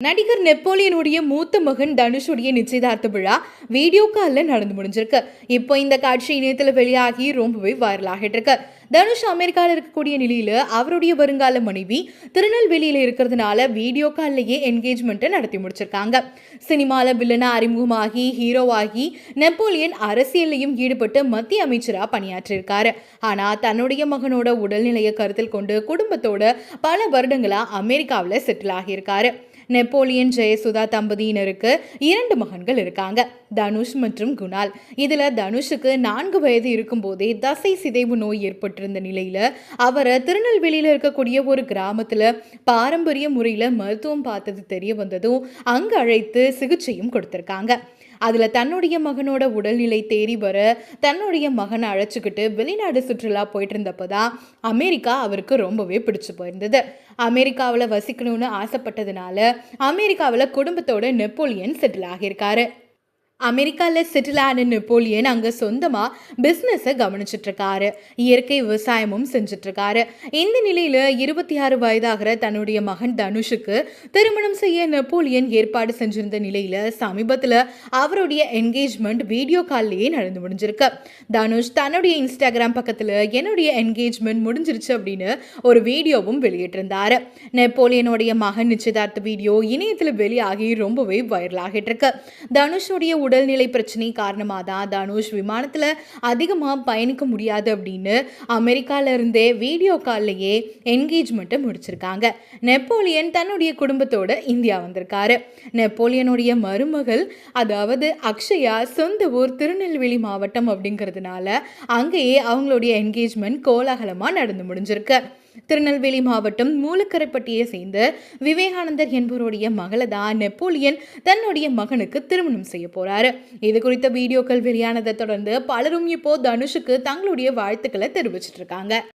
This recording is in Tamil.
நடிகர் நெப்போலியனுடைய மூத்த மகன் தனுஷுடைய நிச்சயதார்த்த விழா வீடியோ காலில் நடந்து முடிஞ்சிருக்கு. இப்போ இந்த காட்சி இணையத்தில் வெளியாகி ரொம்பவே வைரல் ஆகிட்டு இருக்கு. தனுஷ் அமெரிக்காவில் இருக்கக்கூடிய நிலையில அவருடைய வருங்கால மனைவி திருநெல்வேலியில இருக்கிறதுனால வீடியோ காலிலேயே என்கேஜ்மெண்ட்டை நடத்தி முடிச்சிருக்காங்க. சினிமால வில்லனா அறிமுகமாகி ஹீரோவாகி நெப்போலியன் அரசியலையும் ஈடுபட்டு மத்திய அமைச்சரா பணியாற்றிருக்காரு. ஆனா தன்னுடைய மகனோட உடல்நிலையை கருத்தில் கொண்டு குடும்பத்தோட பல வருடங்களா அமெரிக்காவில் செட்டில் ஆகியிருக்காரு. நெப்போலியன் ஜெயசுதா தம்பதியினருக்கு 2 மகன்கள் இருக்காங்க, தனுஷ் மற்றும் குணால். இதுல தனுஷுக்கு 4 வயது இருக்கும் போதே தசை சிதைவு நோய் ஏற்பட்டிருந்த நிலையில அவரை திருநெல்வேலியில இருக்கக்கூடிய ஒரு கிராமத்துல பாரம்பரிய முறையில மருத்துவம் பார்த்தது தெரிய வந்ததும் அங்க அழைத்து சிகிச்சையும் கொடுத்திருக்காங்க. அதுல தன்னுடைய மகனோட உடல்நிலை தேறி வர தன்னுடைய மகனை அழைச்சிக்கிட்டு வெளிநாடு சுற்றுலா போயிட்டு இருந்தப்பதான் அமெரிக்கா அவருக்கு ரொம்பவே பிடிச்சு போயிருந்தது. அமெரிக்காவில் வசிக்கணும்னு ஆசைப்பட்டதுனால அமெரிக்காவில் குடும்பத்தோட நெப்போலியன் செட்டில் ஆகியிருக்காரு. அமெரிக்காவில் செட்டில் ஆன நெப்போலியன் அங்கே சொந்தமாக பிஸ்னஸை கவனிச்சிட்டு இருக்காரு. இயற்கை விவசாயமும் செஞ்சுட்டு இருக்காரு. இந்த நிலையில் 26 வயதாகிற தன்னுடைய மகன் தனுஷுக்கு திருமணம் செய்ய நெப்போலியன் ஏற்பாடு செஞ்சிருந்த நிலையில் சமீபத்தில் அவருடைய என்கேஜ்மெண்ட் வீடியோ கால்லேயே நடந்து முடிஞ்சிருக்கு. தனுஷ் தன்னுடைய இன்ஸ்டாகிராம் பக்கத்தில் என்னுடைய என்கேஜ்மெண்ட் முடிஞ்சிருச்சு அப்படின்னு ஒரு வீடியோவும் வெளியிட்டிருந்தாரு. நெப்போலியனுடைய மகன் நிச்சயதார்த்த வீடியோ இணையத்தில் வெளியாகி ரொம்பவே வைரல் ஆகிட்டு இருக்கு. தனுஷுடைய உடல்நிலை பிரச்சனை காரணமாக தான் தனுஷ் விமானத்தில் அதிகமாக பயணிக்க முடியாது அப்படின்னு அமெரிக்கால இருந்தே வீடியோ கால்லையே என்கேஜ்மெண்ட்டை முடிச்சிருக்காங்க. நெப்போலியன் தன்னுடைய குடும்பத்தோட இந்தியா வந்திருக்காரு. நெப்போலியனுடைய மருமகள் அதாவது அக்ஷயா சொந்த ஊர் திருநெல்வேலி மாவட்டம் அப்படிங்கிறதுனால அங்கேயே அவங்களுடைய என்கேஜ்மெண்ட் கோலாகலமாக நடந்து முடிஞ்சிருக்கு. திருநெல்வேலி மாவட்டம் மூலக்கரைப்பட்டியை சேர்ந்த விவேகானந்தர் என்பவருடைய மகளை தான் நெப்போலியன் தன்னுடைய மகனுக்கு திருமணம் செய்ய போறாரு. இது குறித்த வீடியோக்கள் வெளியானதை தொடர்ந்து பலரும் இப்போ தனுஷுக்கு தங்களுடைய வாழ்த்துக்களை தெரிவிச்சிட்டு இருக்காங்க.